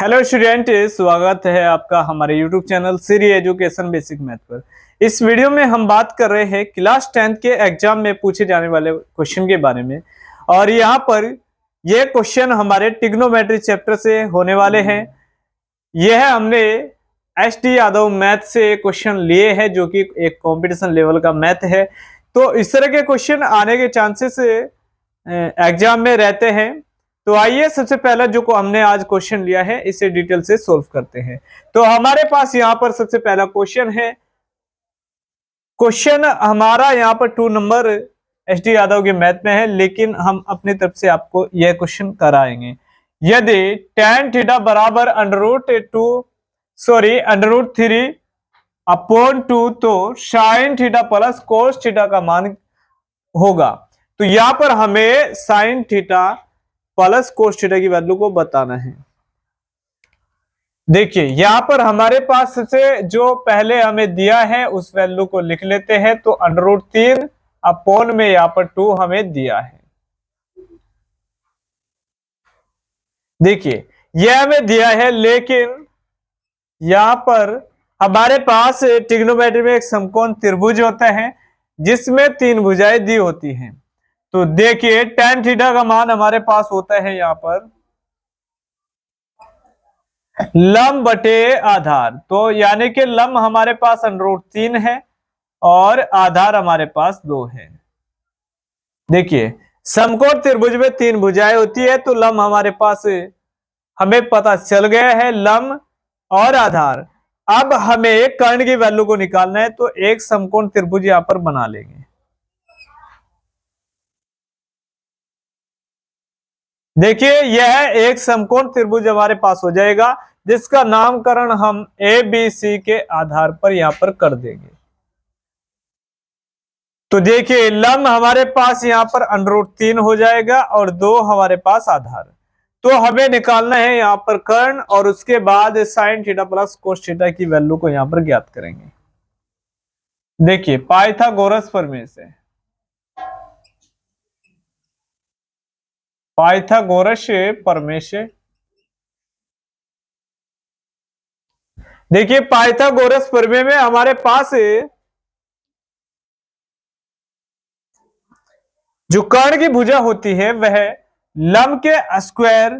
Hello student, स्वागत है आपका हमारे YouTube channel Shri education basic math पर। इस वीडियो में हम बात कर रहे हैं क्लास 10 के एग्जाम में पूछे जाने वाले क्वेश्चन के बारे में। और यहाँ पर ये क्वेश्चन हमारे ट्रिग्नोमेट्री चैप्टर से होने वाले हैं। यह हमने एस.डी. यादव मैथ से क्वेश्चन लिए हैं, जो कि एक कॉम्पिटिशन लेवल का मैथ है। तो इस तरह के क्वेश्चन आने के चांसेस एग्जाम में रहते हैं। तो आइए सबसे पहला जो को हमने आज क्वेश्चन लिया है इसे डिटेल से सोल्व करते हैं। तो हमारे पास यहाँ पर सबसे पहला क्वेश्चन है। क्वेश्चन हमारा यहाँ पर 2 नंबर एस.डी. यादव के मैथ में है, लेकिन हम अपनी तरफ से आपको यह क्वेश्चन कराएंगे। यदि tan थीटा बराबर √3/2 तो sin theta plus cos theta का मान होगा। तो यहाँ पर हमें sin theta plus cos theta की वैल्यू को बताना है। देखिए यहां पर हमारे पास से जो पहले हमें दिया है उस वैल्यू को लिख लेते हैं। तो √3 अपॉन में यहां पर 2 हमें दिया है। देखिए यह हमें दिया है, लेकिन यहां पर हमारे पास ट्रिग्नोमेट्री में एक समकोण त्रिभुज होता है जिसमें 3 भुजाएं दी होती हैं। तो देखिए tan थीटा का मान हमारे पास होता है यहां पर लंब बटे आधार। तो यानी कि लंब हमारे पास √3 है और आधार हमारे पास 2 है। देखिए समकोण त्रिभुज में 3 भुजाएं होती है, तो लंब हमारे पास हमें पता चल गया है, लंब और आधार। अब हमें कर्ण की वैल्यू को निकालना है, तो एक समकोण त्रिभुज यहां पर बना लेंगे। देखिए यह एक समकोण त्रिभुज हमारे पास हो जाएगा, जिसका नामकरण हम ABC के आधार पर यहां पर कर देंगे। तो देखिए लंब हमारे पास यहां पर √3 हो जाएगा और 2 हमारे पास आधार। तो हमें निकालना है यहां पर कर्ण, और उसके बाद sin theta plus cos theta की वैल्यू को यहां पर ज्ञात करेंगे। देखिए पाइथागोरस प्रमेय से, देखिए पाइथागोरस प्रमेय में हमारे पास जो कर्ण की भुजा होती है वह लंब के स्क्वायर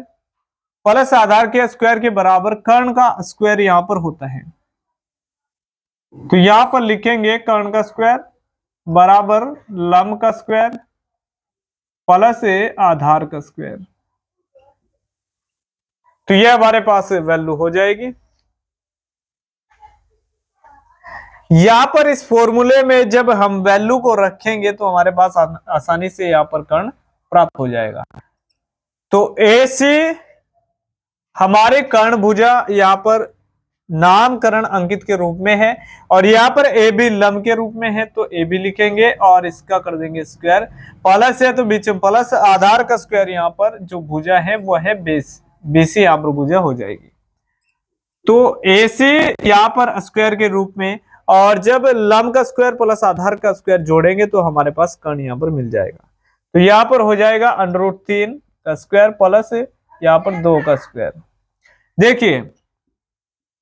प्लस आधार के स्क्वायर के बराबर कर्ण का स्क्वायर यहां पर होता है। तो यहां पर लिखेंगे कर्ण का स्क्वायर बराबर लंब का स्क्वायर प्लस आधार का स्क्वायर। तो यह हमारे पास वैल्यू हो जाएगी। यहां पर इस फॉर्मूले में जब हम वैल्यू को रखेंगे तो हमारे पास आसानी से यहां पर कर्ण प्राप्त हो जाएगा। तो AC हमारे कर्ण भुजा यहां पर नामकरण अंकित के रूप में है, और यहां पर AB लंब के रूप में है, तो AB लिखेंगे और इसका कर देंगे स्क्वायर। प्लस है तो बीच में प्लस, आधार का स्क्वायर यहां पर जो भुजा है वो है BC यहां पर भुजा हो जाएगी। तो AC यहां पर स्क्वायर के रूप में, और जब लंब का स्क्वायर प्लस आधार का स्क्वायर जोड़ेंगे तो हमारे पास कर्ण यहां पर मिल जाएगा। तो यहां पर हो जाएगा √3 का स्क्वायर प्लस यहां पर 2 का स्क्वायर। देखिए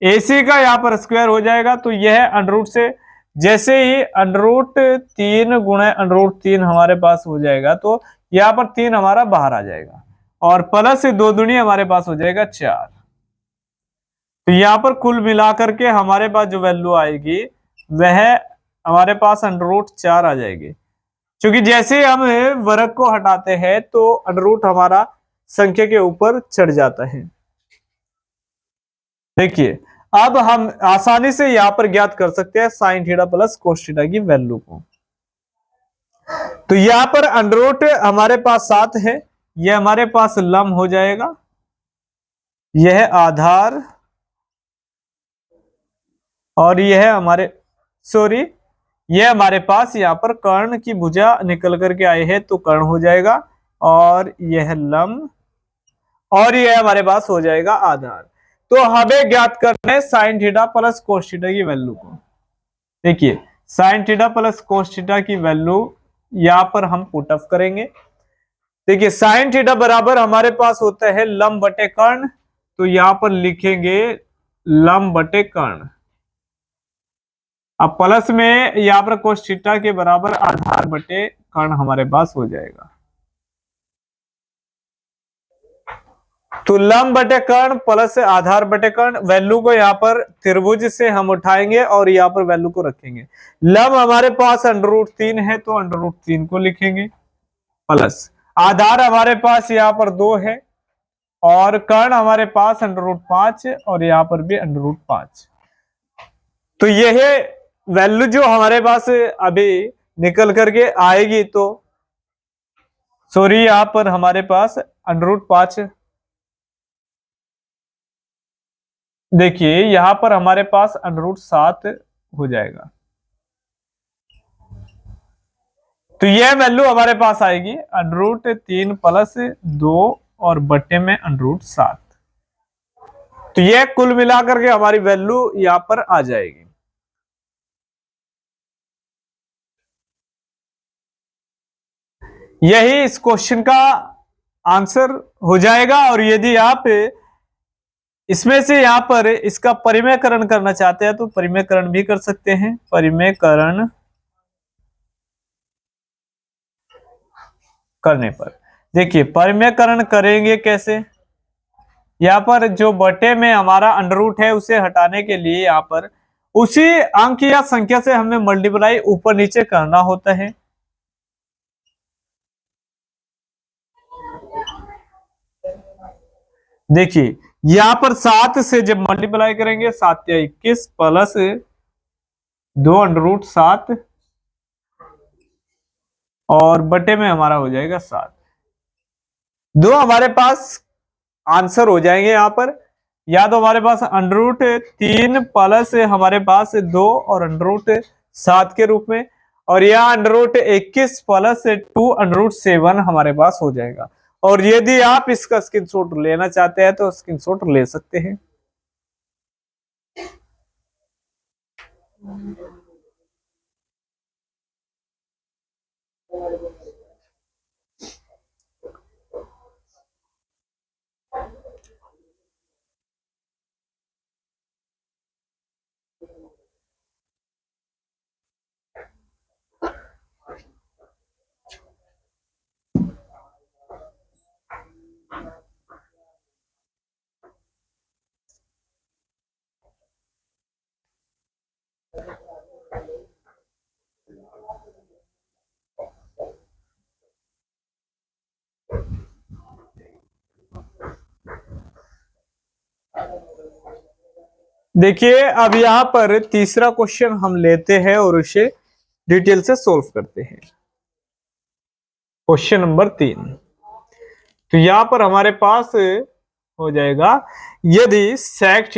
AC का यहां पर स्क्वायर हो जाएगा, तो यह अंडर से जैसे ही √3 गुणे √3 हमारे पास हो जाएगा, तो यहां पर 3 हमारा बाहर आ जाएगा, और प्लस 2 दूनी हमारे पास हो जाएगा 4। तो यहां पर कुल मिलाकर के हमारे पास जो वैल्यू आएगी वह हमारे पास √4 आ जाएगी। क्योंकि जैसे ही हम वर्ग को हटाते हैं तो √ हमारा संख्या के ऊपर चढ़ जाता है। देखिए अब हम आसानी से यहां पर ज्ञात कर सकते हैं sin theta plus cos theta की वैल्यू को। तो यहां पर √ हमारे पास 7 है, यह हमारे पास लंब हो जाएगा, यह आधार, और यह यह हमारे पास यहां पर कर्ण की भुजा निकल करके आए हैं, तो कर्ण हो जाएगा, और यह लंब, और यह हमारे पास हो जाएगा आधार। तो हमें ज्ञात करना है sin theta plus cos theta की वैल्यू को। देखिए sin theta plus cos theta की वैल्यू यहां पर हम पुट अप करेंगे। देखिए sin थीटा बराबर हमारे पास होता है लंब बटे कर्ण, तो यहां पर लिखेंगे लंब बटे कर्ण। अब प्लस में यहां पर कोस थीटा के बराबर आधार बटे कर्ण हमारे पास हो जाएगा। तो लंब बटे कर्ण प्लस आधार बटे कर्ण, वैल्यू को यहाँ पर त्रिभुज से हम उठाएंगे और यहाँ पर वैल्यू को रखेंगे। लंब हमारे पास √3 है तो √3 को लिखेंगे, प्लस आधार हमारे पास यहाँ पर 2 है और कर्ण हमारे पास √5 और यहाँ पर भी √5। तो यह वैल्यू जो हमारे पास अभी निकल करके आएगी, तो सॉरी यहां पर हमारे पास √5, देखिए यहां पर हमारे पास √7 हो जाएगा। तो यह वैल्यू हमारे पास आएगी √3 प्लस 2 और बटे में √7। तो यह कुल मिलाकर के हमारी वैल्यू यहां पर आ जाएगी। यही इस क्वेश्चन का आंसर हो जाएगा। और यदि आप इसमें से यहां पर इसका परिमेयकरण करना चाहते हैं तो परिमेयकरण भी कर सकते हैं। परिमेयकरण करने पर देखिए परिमेयकरण करेंगे कैसे, यहां पर जो बटे में हमारा अंडर है उसे हटाने के लिए यहां पर उसी अंक या संख्या से हमें मल्टीप्लाई ऊपर नीचे करना होता है। देखिए यहां पर 7 से जब मल्टीप्लाई करेंगे 7 या 21 प्लस 2 √7 और बटे में हमारा हो जाएगा 7। दो हमारे पास आंसर हो जाएंगे यहां पर, या तो हमारे पास √3 प्लस हमारे पास 2 और √7 के रूप में, और यह √21 प्लस 2 √7 हमारे पास हो जाएगा। और यदि आप इसका स्क्रीनशॉट लेना चाहते हैं तो स्क्रीनशॉट ले सकते हैं। देखिए अब यहां पर तीसरा क्वेश्चन हम लेते हैं और उसे डिटेल से सोल्व करते हैं। Question number 3। तो यहां पर हमारे पास हो जाएगा, यदि sec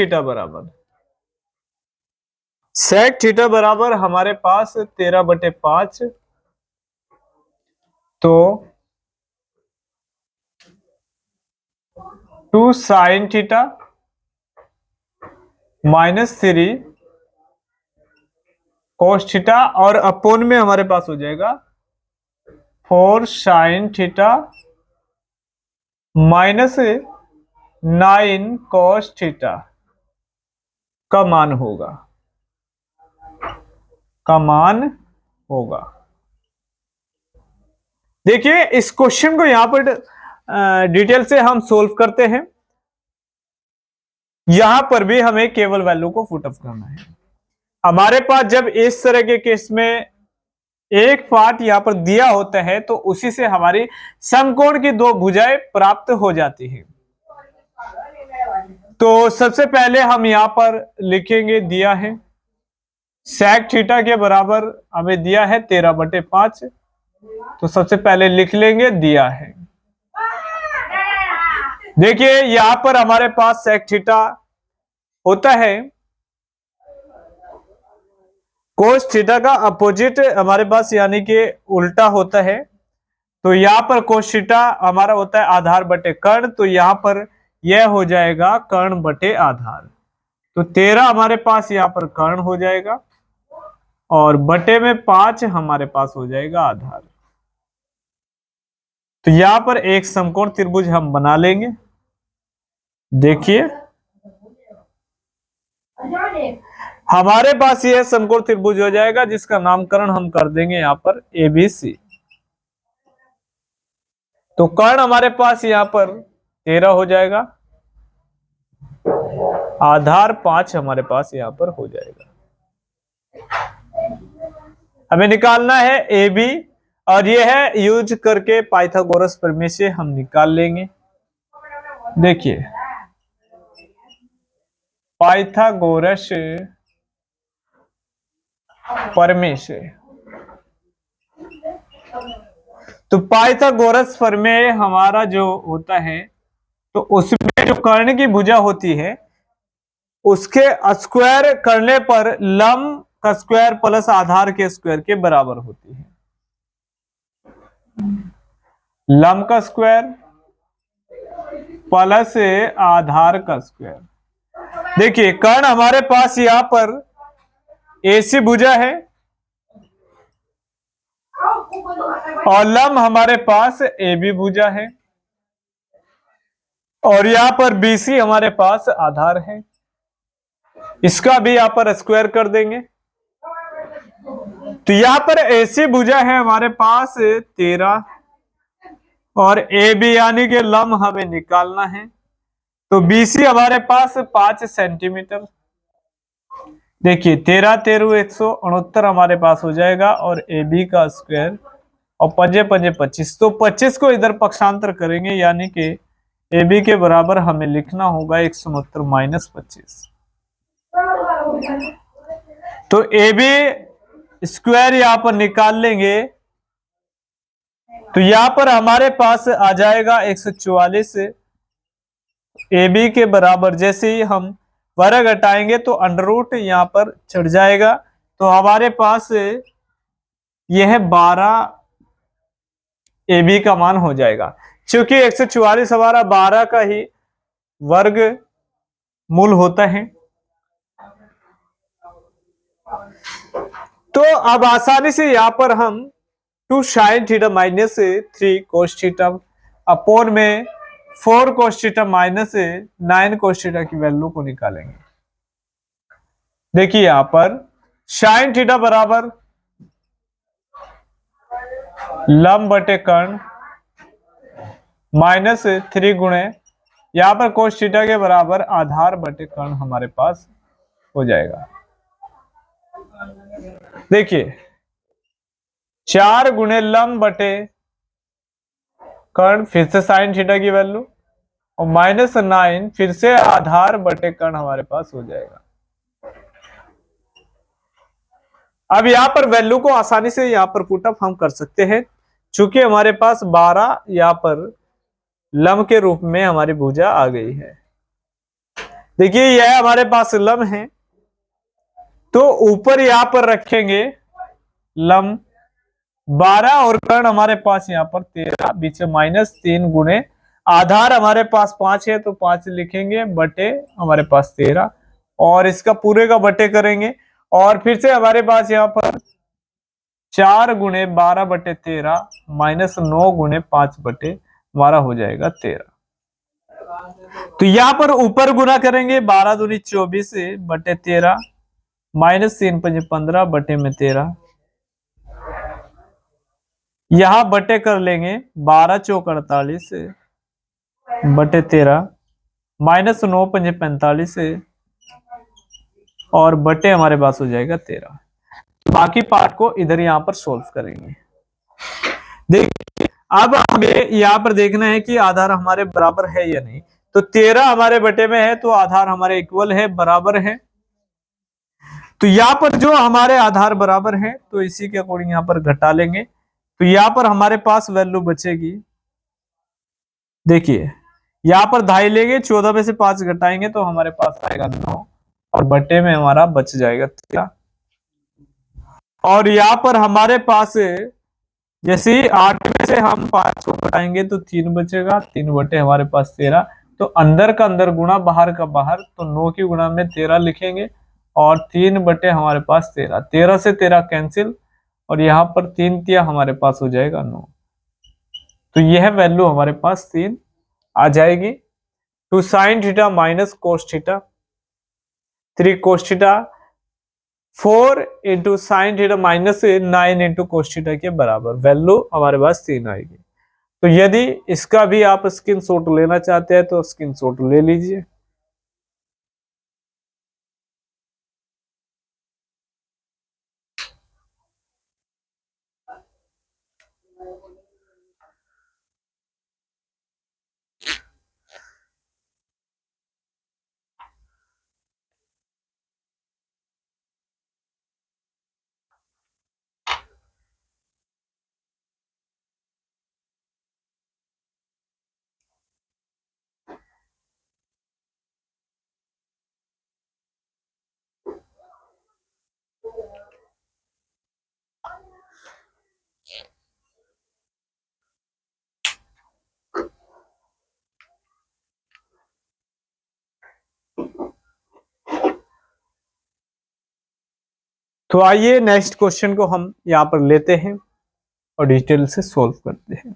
थीटा बराबर हमारे पास 13/5, तो 2 sin थीटा -3 cos थीटा और अपोन में हमारे पास हो जाएगा 4 sin थीटा -9 cos थीटा का मान होगा। देखिए इस क्वेश्चन को यहां पर डिटेल से हम सोल्व करते हैं। यहां पर भी हमें केवल वैल्यू को पुट अप करना है। हमारे पास जब इस तरह के केस में एक पार्ट यहां पर दिया होता है तो उसी से हमारी समकोण की दो भुजाएं प्राप्त हो जाती है। तो सबसे पहले हम यहां पर लिखेंगे, दिया है sec थीटा के बराबर हमें दिया है 13/5, तो सबसे पहले लिख लेंगे दिया है। देखिए यहां पर हमारे पास sec थीटा होता है कोस थीटा का अपोजिट हमारे पास, यानी कि उल्टा होता है। तो यहां पर कोस थीटा हमारा होता है आधार बटे कर्ण, तो यहां पर यह हो जाएगा कर्ण बटे आधार। तो 13 हमारे पास यहां पर कर्ण हो जाएगा और बटे में 5 हमारे पास हो जाएगा आधार। तो यहां पर एक समकोण त्रिभुज हम बना लेंगे। देखिए हमारे पास यह समकोण त्रिभुज हो जाएगा, जिसका नामकरण हम कर देंगे यहां पर ABC। तो कर्ण हमारे पास यहां पर 13 हो जाएगा, आधार 5 हमारे पास यहां पर हो जाएगा। हमें निकालना है AB, और यह है यूज करके पाइथागोरस प्रमेय से हम निकाल लेंगे। देखिए पाइथागोरस प्रमेय से, तो पाइथागोरस प्रमेय हमारा जो होता है, तो उसमें जो कर्ण की भुजा होती है उसके स्क्वायर करने पर लंब का स्क्वायर प्लस आधार के स्क्वायर के बराबर होती है। लंब का स्क्वायर प्लस आधार का स्क्वायर। देखिए कर्ण हमारे पास यहां पर AC भुजा है और लंब हमारे पास AB भुजा है, और यहां पर BC हमारे पास आधार है। इसका भी यहां पर स्क्वायर कर देंगे। तो यहां पर AC भुजा है हमारे पास 13, और AB यानी कि लंब हमें निकालना है, तो BC हमारे पास 5 सेंटीमीटर। देखिए 13 13 169 हमारे पास हो जाएगा, और AB का स्क्वायर और पंजे पंजे 25, तो 25 को इधर पक्षांतर करेंगे, यानी कि AB के बराबर हमें लिखना होगा 169 माइनस 25। तो AB स्क्वायर यहां पर निकाल लेंगे, तो यहां पर हमारे पास आ जाएगा 144। AB के बराबर जैसे ही हम वर्ग हटाएंगे तो अंडर रूट यहां पर चढ़ जाएगा, तो हमारे पास यह 12 AB का मान हो जाएगा। क्योंकि 144 हमारा 12 का ही वर्ग मूल होता है। तो अब आसानी से यहां पर हम 2 sin theta minus 3 cos theta upon में 4 cos theta minus 9 cos theta की वैल्यू को निकालेंगे। देखिए यहां पर sin थीटा बराबर लंब बटे कर्ण माइनस 3 गुणे यहां पर cos थीटा के बराबर आधार बटे कर्ण हमारे पास हो जाएगा। देखिए 4 गुणे लंब बटे कर्ण, फिर से साइन थीटा की वैल्यू, और माइनस 9 फिर से आधार बटे कर्ण हमारे पास हो जाएगा। अब यहां पर वैल्यू को आसानी से यहां पर पुटअप हम कर सकते हैं, चूंकि हमारे पास 12 यहां पर लंब के रूप में हमारी भुजा आ गई है। देखिए यह हमारे पास लंब है, तो ऊपर यहां पर रखेंगे लंब 12 और कर्ण हमारे पास यहां पर 13, बीच में माइनस 3 गुणे आधार हमारे पास 5 है, तो 5 लिखेंगे बटे हमारे पास 13, और इसका पूरे का बटे करेंगे, और फिर से हमारे पास यहां पर 4 गुणे 12 बटे 13 माइनस 9 गुणे 5 बटे हमारा हो जाएगा 13। तो यहां पर ऊपर गुना करेंगे 12 दूनी 24 बटे 13 माइनस 3 पंजे 15 बटे में 13, यहां बटे कर लेंगे 12 चौक 48 बटे 13 माइनस 9 पंजे 45, और बटे हमारे पास हो जाएगा 13। तो बाकी पार्ट को इधर यहां पर सोल्व करेंगे। देखिए अब हमें यहां पर देखना है कि आधार हमारे बराबर है या नहीं। तो 13 हमारे बटे में है, तो आधार हमारे इक्वल है, बराबर है। तो यहां पर जो हमारे आधार बराबर है, तो इसी के अकॉर्डिंग यहां पर घटा लेंगे, तो यहां पर हमारे पास वैल्यू बचेगी। देखिए यहां पर 2.5 लेंगे, 14 में से 5 घटाएंगे तो हमारे पास आएगा 9, और बटे में हमारा बच जाएगा 13। और यहां पर हमारे पास जैसे 8 में से हम 5 को घटाएंगे तो 3 बचेगा, 3 बटे हमारे पास 13। तो अंदर का अंदर गुणा बाहर का बाहर, तो 9 की गुणा में 13 लिखेंगे, और 3 बटे हमारे पास 13, 13 से 13 कैंसिल, और यहां पर 3 तिया हमारे पास हो जाएगा 9। तो यह वैल्यू हमारे पास 3 आ जाएगी। Two sine theta minus cos theta, 3 cos theta, 4 into sine theta minus 9 into cos theta के बराबर वैल्यू हमारे पास 3 आएगी। तो यदि इसका भी आप स्क्रीनशॉट लेना चाहते हैं तो स्क्रीनशॉट ले लीजिए। तो आइए नेक्स्ट क्वेश्चन को हम यहां पर लेते हैं और डिटेल से सॉल्व करते हैं।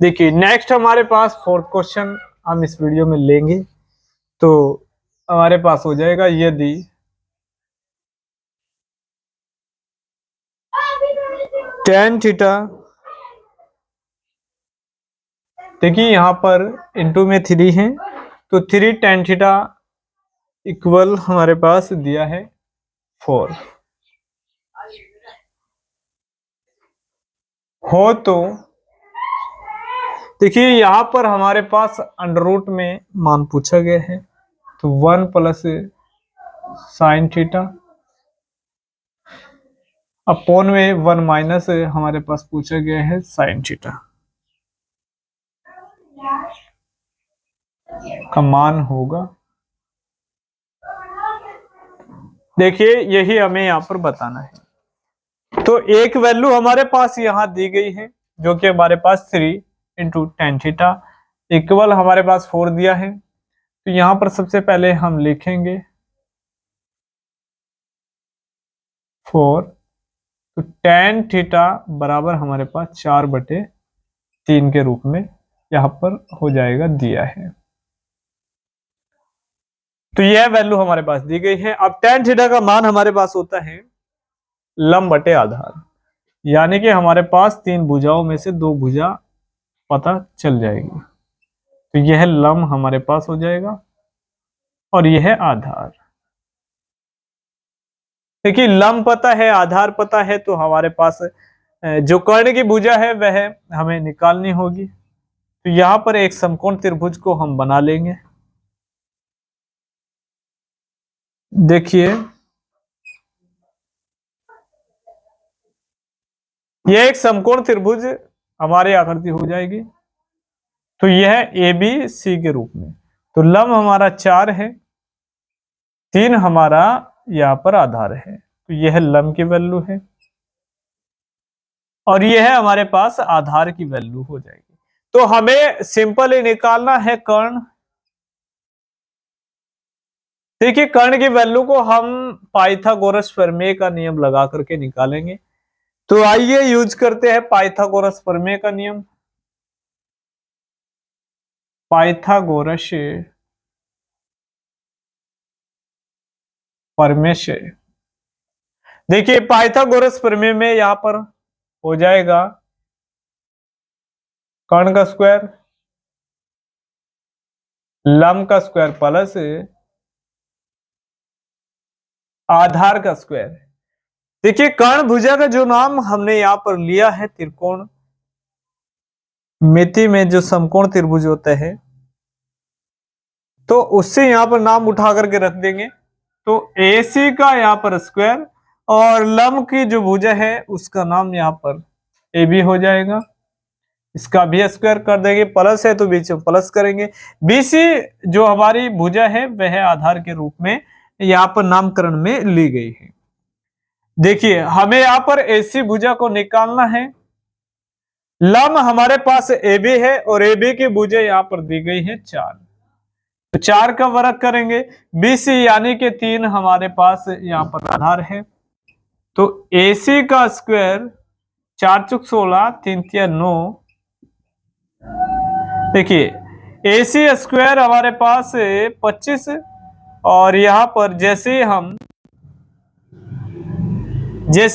देखिए नेक्स्ट हमारे पास फोर्थ क्वेश्चन हम इस वीडियो में लेंगे। तो हमारे पास हो जाएगा यदि tan थीटा, देखिए यहां पर इनटू में 3 है तो 3 tan थीटा इक्वल हमारे पास दिया है 4 हो। तो देखिए यहां पर हमारे पास अंडर रूट में मान पूछा गया है तो 1 प्लस साइन थीटा अपोन में 1 माइनस हमारे पास पूछा गया है साइन थीटा का मान होगा। देखिए यही हमें यहां पर बताना है। तो एक वैल्यू हमारे पास यहां दी गई है जो कि हमारे पास 3 इंटू टेन थीटा इक्वल हमारे पास 4 दिया है। तो यहां पर सबसे पहले हम लिखेंगे 4, तो टेन थीटा बराबर हमारे पास 4/3 के रूप में यहां पर हो जाएगा दिया है। तो यह वैल्यू हमारे पास दी गई है। अब टेन थीटा का मान हमारे पास होता है लंब बटे आधार, यानी कि हमारे पास 3 भुजाओं में से 2 भुजा पता चल जाएगी। तो यह लंब हमारे पास हो जाएगा और यह आधार। देखिए लंब पता है, आधार पता है, तो हमारे पास जो कर्ण की भुजा है वह हमें निकालनी होगी। तो यहां पर एक समकोण त्रिभुज को हम बना लेंगे। देखिए यह एक समकोण त्रिभुज हमारी आकृति हो जाएगी। तो यह ए बी सी के रूप में। तो लंब हमारा 4 है, 3 हमारा यहां पर आधार है, तो यह लंब की वैल्यू है और यह हमारे पास आधार की वैल्यू हो जाएगी। तो हमें सिंपल ही निकालना है कर्ण। देखिए कर्ण की वैल्यू को हम पाइथागोरस प्रमेय का नियम लगा करके निकालेंगे। तो आइए यूज करते हैं पाइथागोरस प्रमेय का नियम। पाइथागोरस प्रमेय से देखिए पाइथागोरस प्रमेय में यहां पर हो जाएगा कर्ण का स्क्वायर, लंब का स्क्वायर प्लस आधार का स्क्वायर। देखिए कर्ण भुजा का जो नाम हमने यहां पर लिया है त्रिकोण मिति में जो समकोण त्रिभुज होता है तो उससे यहां पर नाम उठा करके रख देंगे। तो AC का यहां पर स्क्वायर और लंब की जो भुजा है उसका नाम यहां पर AB हो जाएगा। इसका भी स्क्वायर कर देंगे, प्लस है तो बीच में प्लस करेंगे। BC जो हमारी भुजा है वह आधार के रूप में यहाँ पर नामकरण में ली गई है। देखिए हमें यहाँ पर AC भुजा को निकालना है। लंब हमारे पास AB है और AB की भुजा यहाँ पर दी गई है 4, तो 4 का वर्ग करेंगे। BC यानी कि 3 हमारे पास यहाँ पर आधार है, तो AC का स्क्वायर 4 चुक 16, 3 तिया 9। देखिए AC स्क्वायर हमारे पास 25, और यहाँ पर जैसे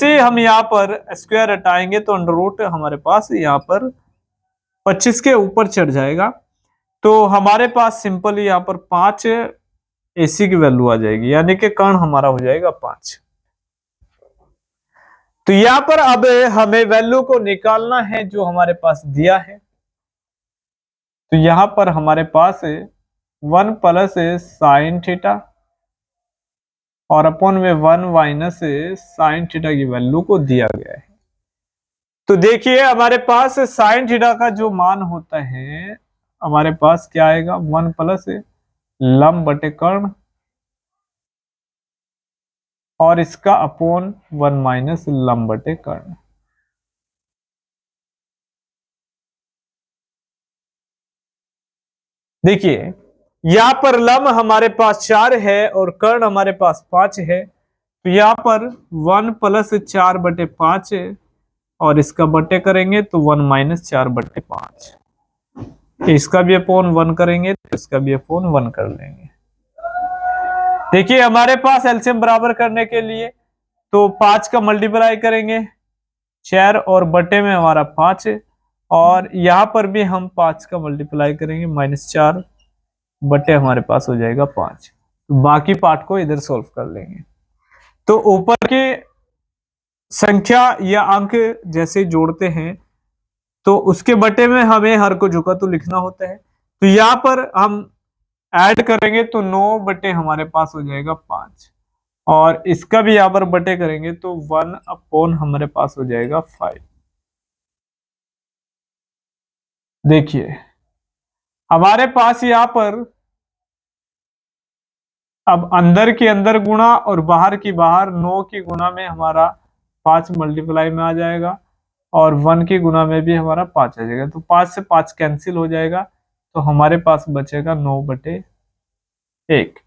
ही हम यहाँ पर स्क्वायर हटाएंगे तो अंडर रूट हमारे पास यहाँ पर 25 के ऊपर चढ़ जाएगा, तो हमारे पास सिंपली यहाँ पर 5 AC की वैल्यू आ जाएगी, यानी कि कर्ण हमारा हो जाएगा 5। तो यहाँ पर अब हमें वैल्यू को निकालना है जो हमारे पास दिया है। तो यहाँ पर हमारे पास 1 प्लस साइन थीटा और अपॉन में 1 माइनस साइन थीटा की वैल्यू को दिया गया है। तो देखिए हमारे पास साइन थीटा का जो मान होता है हमारे पास क्या आएगा, 1 प्लस लंब बटे कर्ण और इसका अपॉन 1 माइनस लंब बटे कर्ण। देखिए यहां पर लंब हमारे पास 4 है और कर्ण हमारे पास 5 है, तो यहां पर 1 प्लस 4 बटे 5 और इसका बटे करेंगे तो 1 माइनस 4 बटे 5। इसका भी अपॉन 1 करेंगे तो इसका भी अपॉन 1 कर लेंगे। देखिए हमारे पास एलसीएम बराबर करने के लिए तो 5 का मल्टीप्लाई करेंगे 4 और बटे में हमारा 5 है, और यहां पर भी हम 5 का मल्टीप्लाई करेंगे -4 बटे हमारे पास हो जाएगा 5। तो बाकी पार्ट को इधर सॉल्व कर लेंगे। तो ऊपर के संख्या या अंक जैसे जोड़ते हैं तो उसके बटे में हमें हर को झुका तो लिखना होता है, तो यहां पर हम ऐड करेंगे तो 9 बटे हमारे पास हो जाएगा 5, और इसका भी यहां पर बटे करेंगे तो 1 अपॉन हमारे पास हो जाएगा 5। देखिए हमारे पास यहां पर अब अंदर के अंदर गुणा और बाहर की बाहर 9 की गुणा में हमारा 5 मल्टीप्लाई में आ जाएगा और 1 की गुणा में भी हमारा 5 आ जाएगा, तो 5 से 5 कैंसिल हो जाएगा, तो हमारे पास बचेगा 9 बटे 1।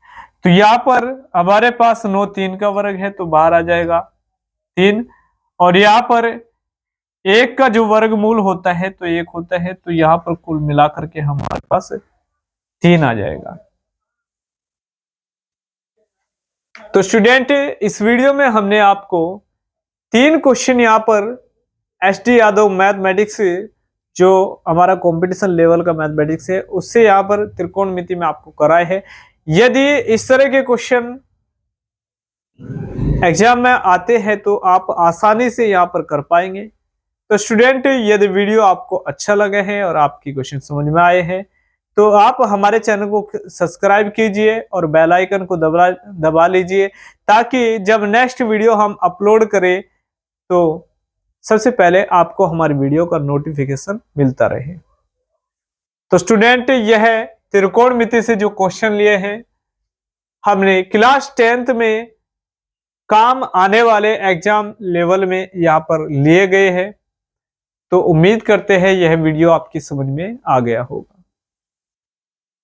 तो यहाँ पर हमारे पास 9 3 का वर्ग है तो बाहर आ जाएगा 3, और यहाँ पर 1 का जो वर्गमूल होता है तो 1 होता है, तो यहाँ पर कुल मिलाकर के हमारे पास 3 आ जाएगा। तो स्टूडेंट इस वीडियो में हमने आपको 3 क्वेश्चन यहाँ पर SD यादव मैथमेटिक्स जो हमारा कंपटीशन लेवल का मैथमेटिक्स है उससे यहाँ पर त्रिकोणमिति में आपको कराए है। यदि इस तरह के क्वेश्चन एग्जाम में आते हैं तो आप आसानी से यहाँ पर कर पाएंगे। तो स्टूडेंट यदि वीडियो आपको अच्छा लगा है और आपकी क्वेश्चन समझ में आए हैं तो आप हमारे चैनल को सब्सक्राइब कीजिए और बेल आइकन को दबा लीजिए, ताकि जब नेक्स्ट वीडियो हम अपलोड करें तो सबसे पहले आपको हमारी वीडियो का नोटिफिकेशन मिलता रहे। तो स्टूडेंट यह त्रिकोणमिति से जो क्वेश्चन लिए हैं हमने क्लास 10th में काम आने वाले एग्जाम लेवल में यहाँ पर लिए गए हैं। तो उम्मीद करते हैं यह वीडियो आपकी समझ में आ गया होगा।